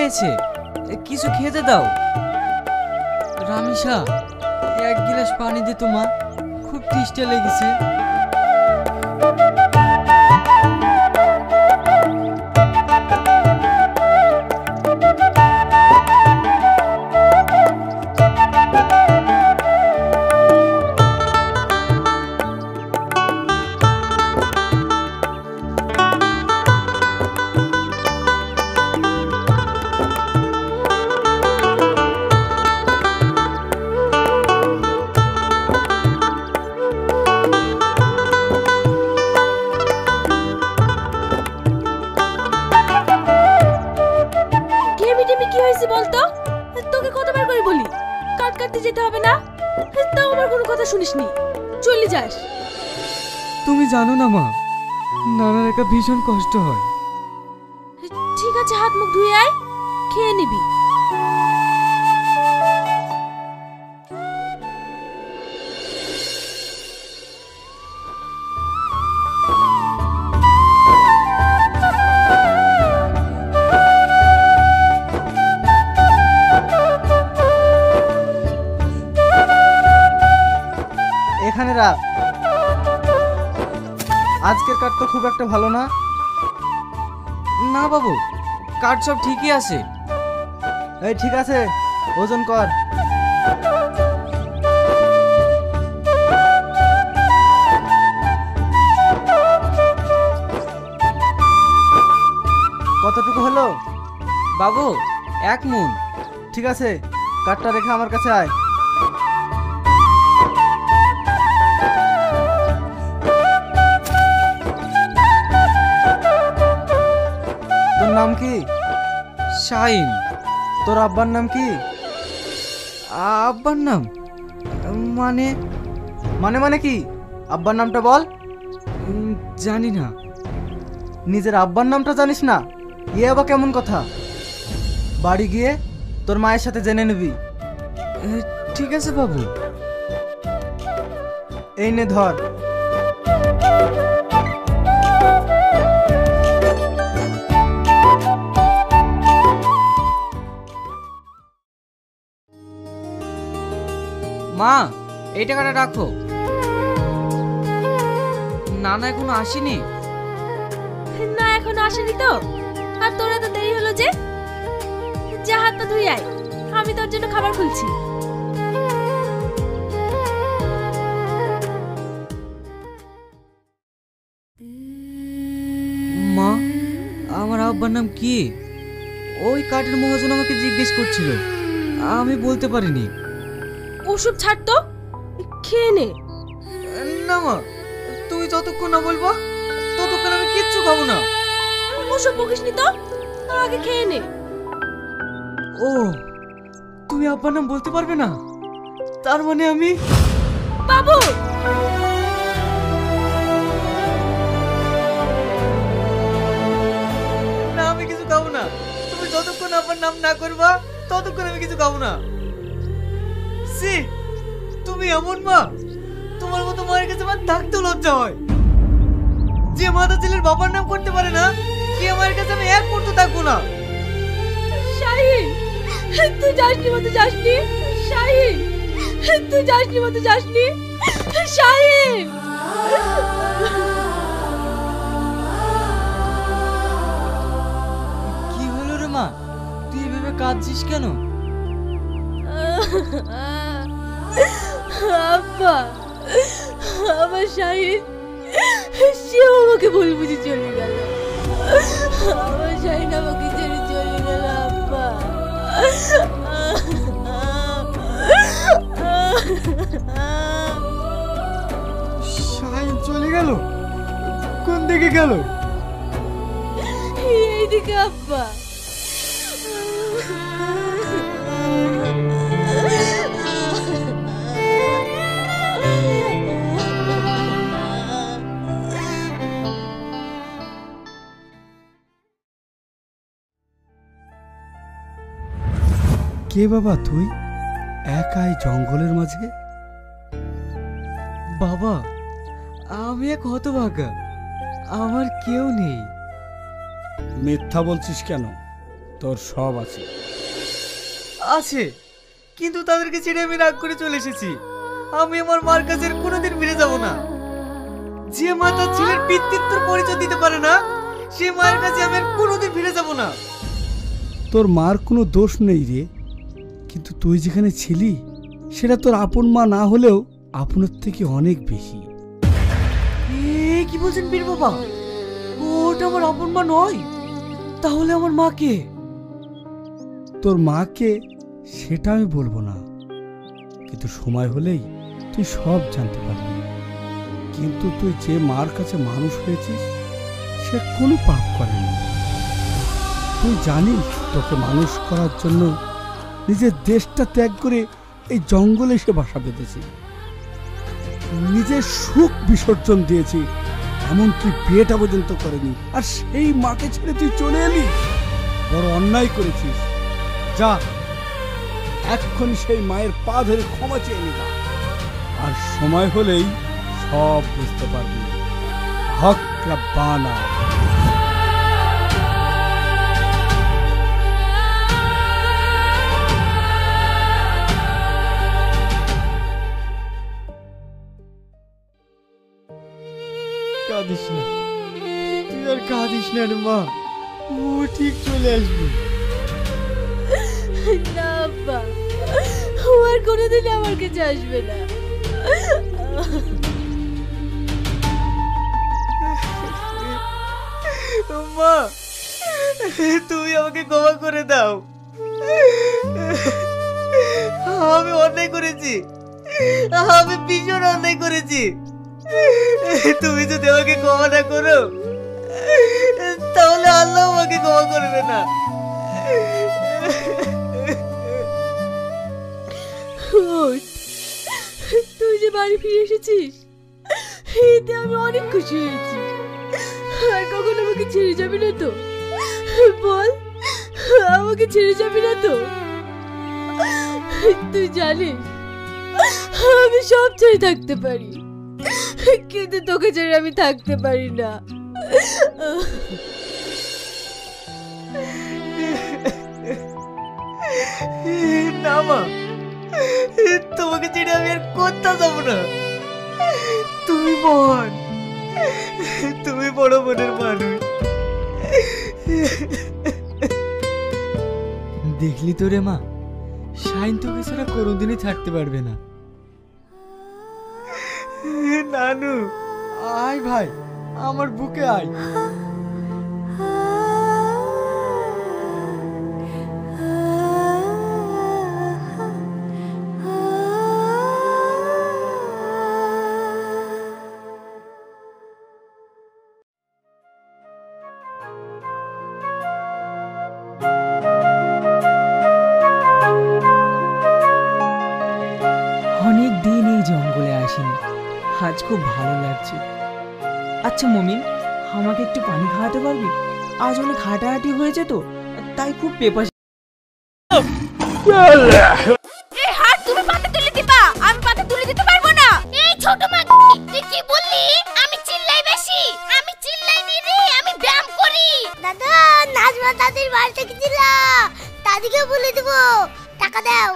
পেয়েছে, কিছু খেতে দাও। রামিসা, এক গ্লাস পানি দে তো মা, খুব তেষ্টা লেগেছে। তোকে কতবার করে বলি কাট কাটতে যেতে হবে না, তাও আমার কোনো কথা শুনিসনি, চলে যাস। তুমি জানো না মা, নানার একা ভীষণ কষ্ট হয়। ঠিক আছে, হাত মুখ ধুয়ে আয়, খেয়ে নিবি। এখানে রাখ। আজকের কাঠ তো খুব একটা ভালো না। না বাবু, কাঠ সব ঠিকই আছে। এই ঠিক আছে, ওজন কর। কতটুকু হলো বাবু? 1 মণ। ঠিক আছে, কাঠটা রেখে আমার কাছে আয়। তোর নাম কি? শাহিন। তোর আব্বার নাম কি? আব্বার নাম মানে মানে মানে কি? আব্বার নামটা বল। জানি না। নিজের আব্বার নামটা জানিস না? ইয়ে আবার কেমন কথা? বাড়ি গিয়ে তোর মায়ের সাথে জেনে নিবি। ঠিক আছে বাবু। এই নে ধর। মা, এই টাকাটা রাখো। নানা এখনো আসেনি? না, এখনো আসেনি তো। আর তোরা তো দেরি হলো যে, যা হাত পা ধুই আয়, আমি তোর জন্য খাবার খুলছি। মা, আমার আব্বার নাম কি? ওই কাঠের মহাজন আমাকে জিজ্ঞেস করছিল, আমি বলতে পারিনি। ওসব ছাড় তো, খেয়ে নে। না মা, তুমি যতক্ষণ না বলবো ততক্ষণ আমি কিচ্ছু খাবো না। ওসব বকিসনি তো, আগে খেয়ে নে। ও, তুমি আব্বার নাম বলতে পারবে না? তার মানে আমি... বাবু! না, আমি কিছু খাবো না। তুমি যতক্ষণ আব্বার নাম না করবা ততক্ষণ আমি কিছু খাবো না। সি, তুমি এমন মা, তোমার মতো মায়ের কাছে আমার থাকতেও লজ্জা হয়। যে মাতা ছেলের বাবার নাম করতে পারে না, সে আমার কাছে আমি এক মুহূর্ত থাকবো না। শাহিন, তুই যাসনি মতো যাসনি। শাহিন, তুই যাসনি মতো যাসনি। শাহিন! কি হলো রে মা, তুই এভাবে কাঁদছিস কেন? আব্বা, আমার শাহিন, সেও আমাকে ভুল বুঝে চলে গেল। আমার শাহিন আমাকে ছেড়ে চলে গেল আব্বা। শাহিন চলে গেল? কোন দিকে গেল? এইদিকে আব্বা। কে বাবা তুই, একাই জঙ্গলের মাঝে? বাবা, আমি এক হতভাগা, আমার কেউ নেই। মিথ্যা বলছিস কেন? তোর সব আছে। আছে, কিন্তু তাদেরকে ছেড়ে আমি রাগ করে চলে এসেছি। আমি আমার মার কাছে আর কোনোদিন ফিরে যাব না। যে মা তার ছেলের পিতৃত্বের পরিচয় দিতে পারে না, সেই মায়ের কাছে আমি আর কোনোদিন ফিরে যাব না। তোর মার কোনো দোষ নেই রে, কিন্তু তুই যেখানে ছিলি সেটা তোর আপন মা না হলেও আপনের থেকে অনেক বেশি। কি বলছেন বীর বাবা? ওটা আমার আপন মা নয়। তাহলে আমার মা কে? তোর মাকে সেটা আমি বলবো না, কিন্তু সময় হলেই তুই সব জানতে পারবি। কিন্তু তুই যে মার কাছে মানুষ হয়েছিস সে কোনো পাপ করেনি। তুই জানিস তোকে মানুষ করার জন্য নিজের দেশটা ত্যাগ করে এই জঙ্গলে সে বাসা বেঁধেছে, নিজের সুখ বিসর্জন দিয়েছি, এমনকি বিয়েটা পর্যন্ত করেনি। আর সেই মাকে ছেড়ে তুই চলে এলি, বড় অন্যায় করেছিস। যা এখন সেই মায়ের পা ধরে ক্ষমা চেয়ে নিবা, আর সময় হলেই সব বুঝতে পারবি। হক রব্বানা। কাঁদিস না, তুই আর কাঁদিস না রে মা, ও ঠিক চলে আসবে। না আব্বা, ও আর কোনোদিন আমার কাছে আসবে না। মা, তুমি আমাকে ক্ষমা করে দাও। আমি অন্যায় করেছি, আমি ভীষণ অন্যায় করেছি। তুমি যদি আমাকে ক্ষমা না করো, তাহলে আল্লাহ আমাকে ক্ষমা করবে না। তুই যে বাড়ি ফিরে এসেছিস, এতে আমি অনেক খুশি হয়েছি। আর কখন আমাকে ছেড়ে যাবি না তো? বল, আমাকে ছেড়ে যাবি না তো? তুই জানিস আমি সব ছেড়ে থাকতে পারি, কিন্তু তোকে ছেড়ে আমি থাকতে পারি না। না মা, তোমাকে ছেড়ে আমি আর কোথাও যাবো না। তুমি বোন, তুমি বড় বোনের মানুষ। দেখলি তো রে মা, শাইন তোকে ছাড়া কোনোদিনই ছাড়তে পারবে না। নানু, আয় ভাই, আমার বুকে আয়। অনেক দিন এই জঙ্গলে আসিনি, আজ খুব ভালো লাগছে। আচ্ছা মমিন, আমাকে একটু পানি খাওয়াতে পারবি? আজ অনেক হাঁটাহাঁটি হয়েছে তো, তাই খুব পেপাস। এই হাত তুমি পাতে তুলে দিবা, আমি পাতে তুলে দিতে পারবো না। এই ছোট মা, তুই কি বললি? আমি চিল্লাই বেশি? আমি চিল্লাই নি রে, আমি ব্যায়াম করি। দাদা, নাজমা দাদির বাড়ি থেকে দিলা, দাদিকে বলে দেব, টাকা দাও।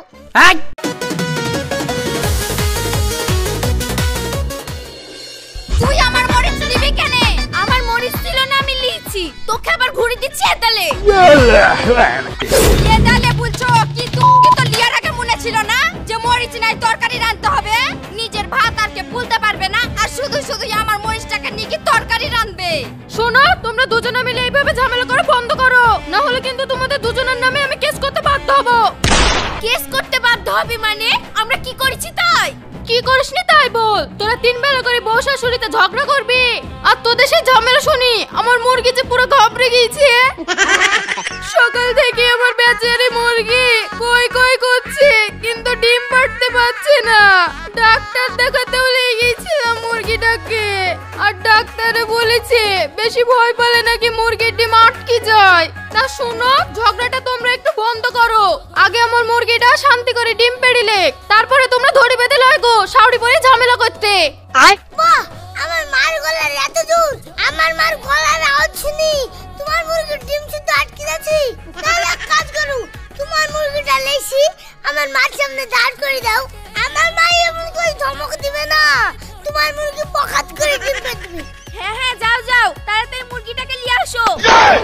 তুই আমার মরিচ দিবি কেন? আমার মরিচ ছিল না, আমি লিয়েছি। তোকে আবার ঘুরি দিচ্ছি এদালে। এদালে বলছো কি? তুমি তো লিয়ার আগে মনে ছিল না যে মরিচ নাই তরকারি রাঁধতে হবে? নিজের ভাত আর কে ভুলতে পারবে না, আর শুধু শুধু আমার মরিচটাকে নিয়ে কি তরকারি রাঁধবে? শোনো, তোমরা দুজনে মিলে এইভাবে ঝামেলা করা বন্ধ করো, না হলে কিন্তু তোমাদের দুজনের নামে আমি কেস করতে বাধ্য হব। কেস করতে বাধ্য হবি মানে? আমরা কি করেছি তাই? কি করিসনি তাই বল। তোরা তিন বেলা করে বউ শাশুড়িতে ঝগড়া করবি, আর তোদের সেই ঝামেলা শুনি আমার মুরগি যে পুরো ঘাবড়ে গিয়েছে। সকাল থেকে আমার বেচারি মুরগি কই কই করছে, কিন্তু ডিম পাড়তে পারছে না। ডাক্তার দেখাতেও নিয়ে গিয়েছিলাম মুরগিটাকে, আর ডাক্তারে বলেছে বেশি ভয় পেলে নাকি মুরগির ডিম আটকে যায়। তা শোনো, ঝগড়াটা তোমরা একটু বন্ধ করো। আগে আমার মুরগিটা শান্তি করে ডিম পেড়িলে, তারপরে তোমরা ধরে বেঁধে লয় গো শাওড়ি পরে ঝামেলা করতে। বাহ, আমার মার গলার এত জোর, আমার মার গলার আওয়াজ শুনি তোমার মুরগির ডিম শুদ্ধ আটকে যাচ্ছে। সামনে দাঁড় করে দাও, আমার মা এমন করে ধমক দিবে না, তোমার মুরগি পকাত করে দিবে তুমি। হ্যাঁ হ্যাঁ, যাও যাও, তাড়াতাড়ি মুরগিটাকে নিয়ে আসো।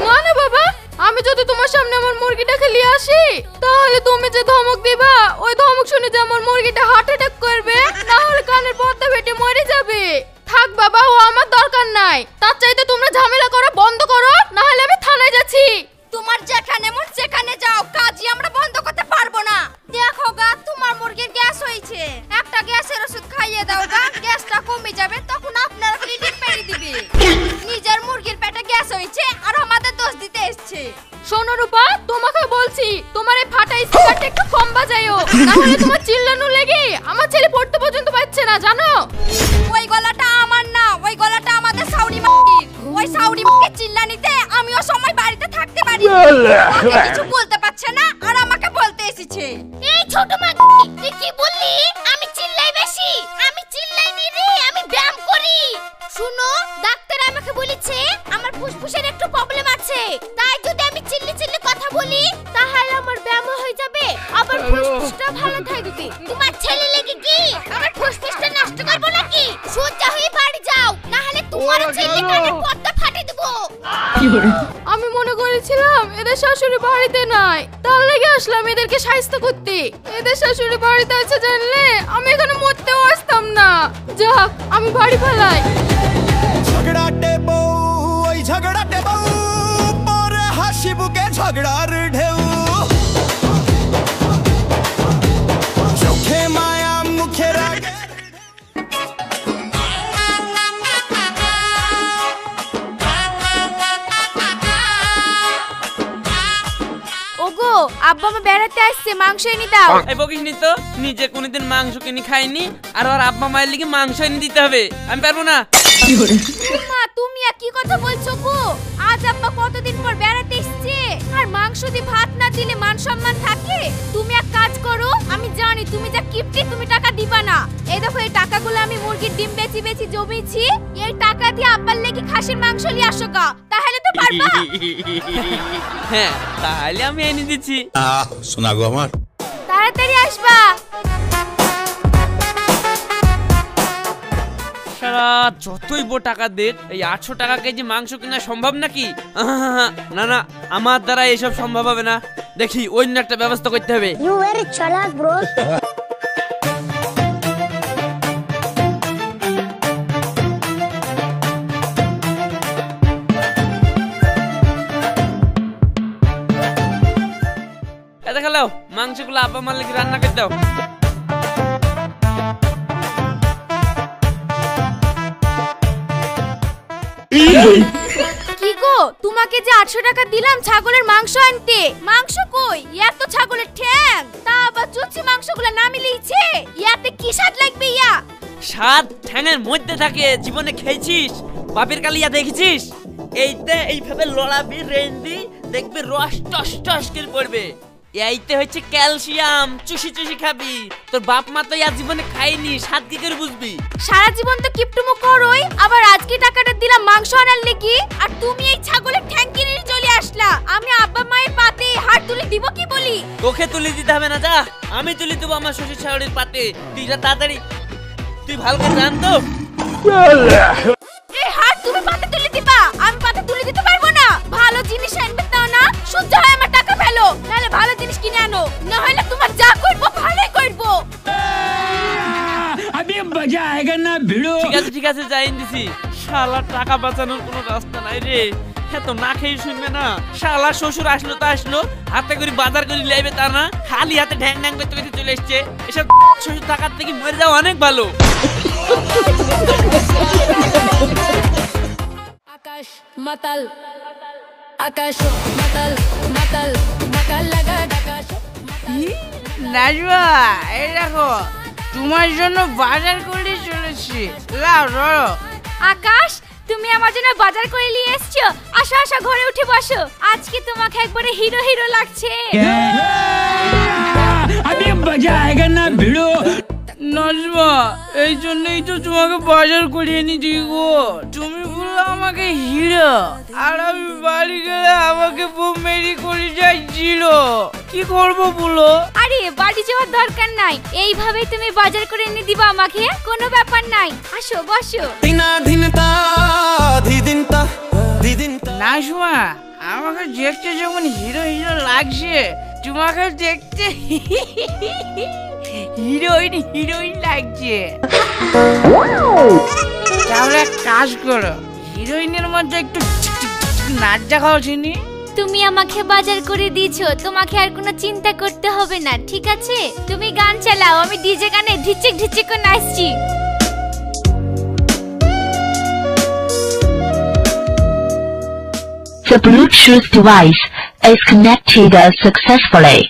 না না বাবা, আমি যদি তোমার সামনে আমার মুরগিটাকে নিয়ে আসি, তাহলে তুমি যে ধমক দিবা, ওই ধমক শুনে যে আমার মুরগিটা হার্ট অ্যাটাক করবে, না হলে কানের পর্দা ফেটে মরে যাবে। থাক বাবা, ও আমার দরকার নাই। তার চাইতে তোমরা ঝামেলা করা বন্ধ করো, না হলে আমি থানায় যাচ্ছি। তোমার যেখানে মন সেখানে যাও, কাজই আমরা বন্ধ করতে পারবো না। দেখো গা, তোমার মুরগির গ্যাস হয়েছে, একটা গ্যাসের ওষুধ খাইয়ে দাও গা, গ্যাসটা কমে যাবে, তখন আপনারা ক্লিনিক পেরে দিবে। নিজের মুরগির পেটে গ্যাস হয়েছে আর আমাদের দোষ দিতে এসছে। শোনো রূপা, তোমাকে বলছি, তোমার এই ফাটা স্পিকারটা একটু কম বাজায়ও, না হলে তোমার চিল্লানো লেগে আমার ছেলে পড়তে পর্যন্ত পাচ্ছে না, জানো? ওই গলাটা আমার না, ওই গলাটা আমাদের সাউরি মাগির। ওই সাউরি মাগির চিল্লানিতে আমিও সময় বাড়িতে থাকতে পারি না। ওকে কিছু বলতে পারছে না আর আমাকে বলতে এসেছে। এই ছোট মাগি, তুই কি বললি? আমি চিল্লাই বেশি? আমি চিল্লাই নি রে, আমি ব্যায়াম করি। শুনো, ডাক্তার আমাকে বলেছে আমার ফুসফুসের একটু প্রবলেম আছে, তাই যদি আমি চিল্লি চিল্লি কথা বলি তাহলে আমার ব্যায়াম হয়ে যাবে, আবার ফুসফুসটা ভালো থাকবে। তোমার ছেলে লেগে কি আমার ফুসফুসটা নষ্ট করবো নাকি? সোজা হয়ে বাড়ি যাও, না হলে তোমার ছেলে কানে পর্দা ফাটিয়ে দেবো। আমি মনে করেছিলাম এদের শাশুড়ি বাড়িতে নাই, তার লেগে আসলাম এদেরকে সাহায্য করতে। এদের শাশুড়ি বাড়িতে আছে জানলে আমি এখানে মরতেও আসতাম না। যাক, আমি বাড়ি পালাই। ঝগড়াটে বউ, ওই ঝগড়াটে বউ, পরে হাসি বুকে ঝগড়ার ঢেউ, চোখে মায়া মুখে রাগ। ওগো, আব্বা মা বেড়াতে আসছে, মাংস এনে দাও। এই বকিসনি তো, নিজে কোনোদিন মাংস কিনে খাইনি, আর ওর আব্বা মায়ের লিগে মাংস এনে দিতে হবে? আমি পারবো না। মা, তুমি আর কি কথা বলছো গো? আজ আব্বা কতদিন পর বেড়াতে এসেছে, আর মাংস দিয়ে ভাত না দিলে মান সম্মান থাকে? তুমি এক কাজ করো, আমি জানি তুমি যা কিপটি, তুমি টাকা দিবা না। এই দেখো, এই টাকাগুলো আমি মুরগির ডিম বেচি বেচি জমিয়েছি, এই টাকা দিয়ে আব্বার লেগে খাসির মাংস নিয়ে আসো গা, তাহলে তো পারবা। হ্যাঁ, তাহলে আমি এনে দিচ্ছি। শোনা গো আমার, তাড়াতাড়ি আসবা। সারা যতই বড় টাকা দেখ, এই 800 টাকা কেজি মাংস কেনা সম্ভব নাকি? না না, আমার দ্বারা এসব সম্ভব হবে না। দেখি অন্য একটা ব্যবস্থা করতে হবে। ইউ ভেরি চালাক ব্রো। এটা খেলাও, মাংসগুলো আব্বা মার লেগে রান্না করে দাও। কি গো, তোমাকে যে 800 টাকা দিলাম ছাগলের মাংস আনতে, মাংস কই? এত ছাগলের ঠ্যাং, তা আবার চুচি মাংসগুলো না মিলিয়েছে, ইয়াতে কি স্বাদ লাগবে? ইয়া স্বাদ ঠ্যাঙের মধ্যে থাকে, জীবনে খেয়েছিস? বাপের কালিয়া দেখেছিস? এইতে এইভাবে লড়াবি, রেন্দি, দেখবি রস টস টস করে পড়বে। এইতে হচ্ছে ক্যালসিয়াম, চুষি চুষি খাবি। তোর বাপ মা তো ইয়া জীবনে খায়নি, স্বাদ কি করে বুঝবি? সারা জীবন তো কিপটুমো করোই, আবার আজকে টাকাটা দিলাম মাংস আনার লেগে, আর তুমি এই ছাগলের ঠ্যাং কিনে নিয়ে চলে আসলা। আমি আব্বা মায়ের পাতে হাত তুলে দিব কি বলি? তোকে তুলে দিতে হবে না, যা, আমি তুলে দেবো আমার শ্বশুর শাশুড়ির পাতে। তুই যা তাড়াতাড়ি, তুই ভালো করে রান তো। এই হাত তুমি পাতে তুলে দিবা, আমি পাতে তুলে দিতে পারবো না। ভালো জিনিস আনবে তাও না, সহ্য হয় আমার টাকা ফেলো, নাহলে ভালো জিনিস কিনে আনো, না হলে তোমার যা করবো ভালোই করবো। ঠিক আছে, যাই দিছি। শালা টাকা বাঁচানোর কোনো রাস্তা নাই রে। হ্যাঁ, তো না খেয়ে শুনবে না। শালা শ্বশুর আসলো তো আসলো, হাতে করে বাজার করে লাইবে তা না, খালি হাতে ঢ্যাং ঢ্যাং করতে করতে চলে এসছে। এসব শ্বশুর টাকার থেকে মরে যাওয়া অনেক ভালো। আকাশ মাতাল, আকাশ মাতাল, মাতাল মাতাল লাগা আকাশ। নাজবা, এই দেখো, তোমার জন্য বাজার করে চলেছি, লাও ধরো। আকাশ, তুমি আমার জন্য বাজার করে নিয়ে এসছো। আসো আসো, ঘরে উঠে বসো, আজকে তোমাকে একবারে হিরো হিরো লাগছে। আরে মজা আয়েগা না ভিড়ো। নাজমা, এই জন্যই তো তোমাকে বাজার করে এনেছি গো। তুমি বললো আমাকে হিরো, আর আমি বাড়ি গেলে আমাকে বউ মেরি করে যাচ্ছিল। কি করবো বলো? আরে বাড়ি যাওয়ার দরকার নাই, এইভাবেই তুমি বাজার করে এনে দিবা আমাকে, কোনো ব্যাপার নাই। আসো বসো। নাজমা, আমাকে দেখতে যেমন হিরো হিরো লাগছে, তোমাকে দেখতে হিরোইন হিরোইন লাগছে। তাহলে এক কাজ করো, হিরোইনের মধ্যে একটু নাচ দেখাও চিনি। তুমি আমাকে বাজার করে দিয়েছো, তোমাকে আর কোনো চিন্তা করতে হবে না, ঠিক আছে? তুমি গান চালাও, আমি ডিজে গানে ঢিচিক ঢিচিক করে নাচছি। The Bluetooth device is connected successfully.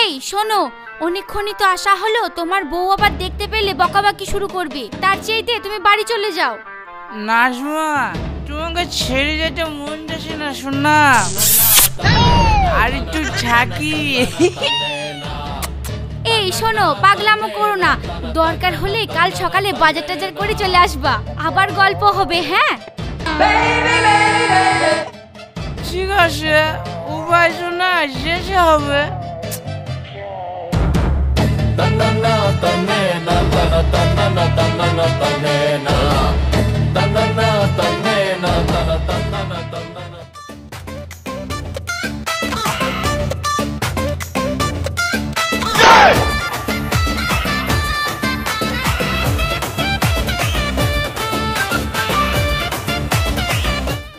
এই শোনো, অনেকক্ষণই তো আসা হলো, তোমার বউ আবার দেখতে পেলে বকাবকি শুরু করবে, তার চাইতে তুমি বাড়ি চলে যাও। নাজমা, তোমাকে ছেড়ে যেতে মন যাচ্ছে না শোনা, আর একটু থাকি। এই শোনো, পাগলামো করো না, দরকার হলে কাল সকালে বাজার টাজার করে চলে আসবা, আবার গল্প হবে। হ্যাঁ ঠিক আছে, উপায় তো না, যেতে হবে।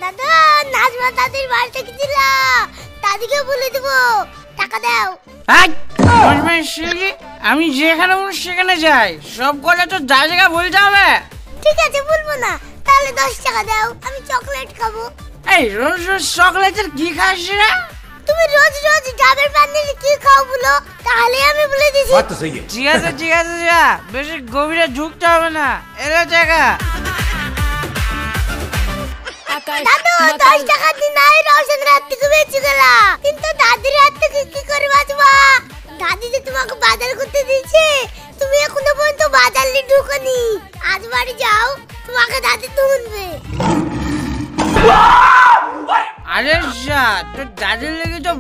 দাদা, নাজমা দাদির বাড়িতে গেছিলাম, দাদিকে বলে দেবো, টাকা দাও। আমি যেখানে সেখানে যাই, সব কথা তো যা জায়গা বলতে হবে। ঠিক আছে, বলবো না, তাহলে 10 টাকা দাও, আমি চকলেট খাবো। এই রোজ রোজ চকলেটের কি খাস রে? তুমি রোজ রোজ ডাবের পানি কি খাও বলো, তাহলে আমি বলে দিছি। ঠিক আছে ঠিক আছে, যা, বেশি গভীরে ঢুকতে হবে না, এরা জায়গা। দাদু, 10 টাকা দিন নাই, রোশন রাত থেকে বেঁচে গেলা, কিন্তু দাদির হাত থেকে কি করে বাঁচবা? দাদি যে তোমাকে বাজার করতে দিয়েছে, তুমি এখনো পর্যন্ত বাজারে ঢুকোনি, আজ বাড়ি যাও, তোমাকে দাদি তুলবে। আরে যা, তোর দাদির লেগে তো